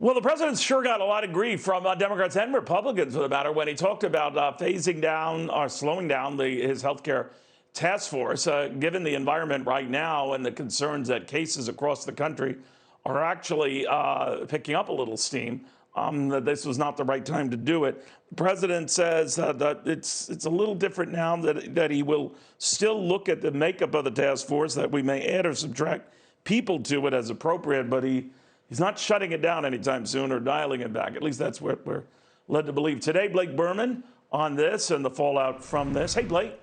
Well, the president's sure got a lot of grief from Democrats and Republicans for the matter when he talked about phasing down or slowing down his healthcare task force, given the environment right now and the concerns that cases across the country are actually picking up a little steam. That this was not the right time to do it. The president says that it's a little different now, that he will still look at the makeup of the task force, that we may add or subtract people to it as appropriate, but he's not shutting it down anytime soon or dialing it back. At least that's what we're led to believe. Today, Blake Burman on this and the fallout from this. Hey, Blake.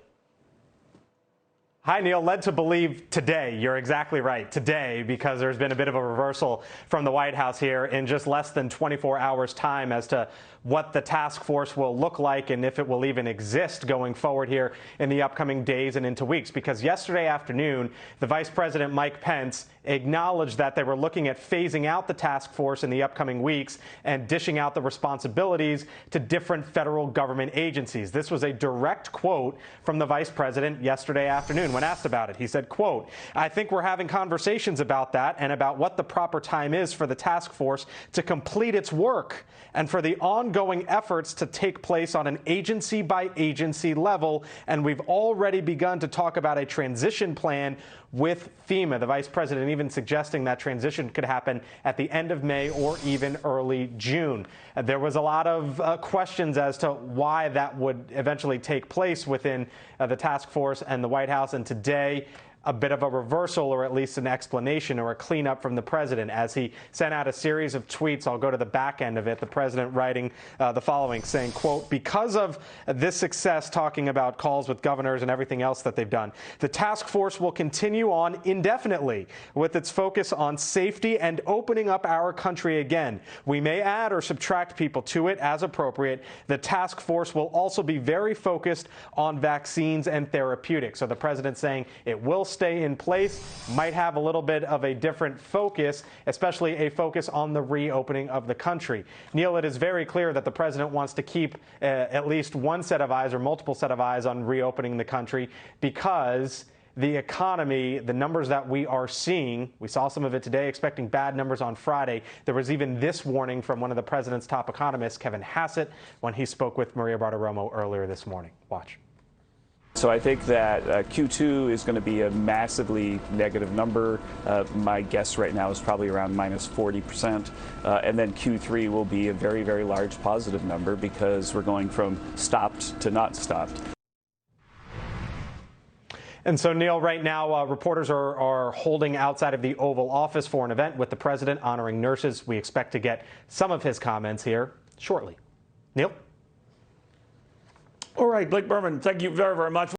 Hi, Neil. Led to believe today. You're exactly right. Today, because there's been a bit of a reversal from the White House here in just less than 24 hours time as to what the task force will look like and if it will even exist going forward here in the upcoming days and into weeks. Because yesterday afternoon, the Vice President Mike Pence acknowledged that they were looking at phasing out the task force in the upcoming weeks and dishing out the responsibilities to different federal government agencies. This was a direct quote from the Vice President yesterday afternoon. When asked about it, he said, quote, "I think we're having conversations about that and about what the proper time is for the task force to complete its work and for the ongoing efforts to take place on an agency by agency level. And we've already begun to talk about a transition plan with FEMA." The Vice President even suggesting that transition could happen at the end of May or even early June. There was a lot of questions as to why that would eventually take place within the task force and the White House. And today, a bit of a reversal, or at least an explanation or a cleanup from the president as he sent out a series of tweets. I'll go to the back end of it. The president writing the following, saying, quote, "Because of this success," talking about calls with governors and everything else that they've done, "the task force will continue on indefinitely with its focus on safety and opening up our country again. We may add or subtract people to it as appropriate. The task force will also be very focused on vaccines and therapeutics." So the president saying it will stay in place, might have a little bit of a different focus, especially a focus on the reopening of the country. Neil, it is very clear that the president wants to keep at least one set of eyes or multiple set of eyes on reopening the country because the economy, the numbers that we are seeing, we saw some of it today, expecting bad numbers on Friday. There was even this warning from one of the president's top economists, Kevin Hassett, when he spoke with Maria Bartiromo earlier this morning. Watch. So I think that Q2 is going to be a massively negative number. My guess right now is probably around minus 40%. And then Q3 will be a very, very large positive number because we're going from stopped to not stopped. And so, Neil, right now, reporters are holding outside of the Oval Office for an event with the president honoring nurses. We expect to get some of his comments here shortly. Neil? All right, Blake Burman, thank you very, very much.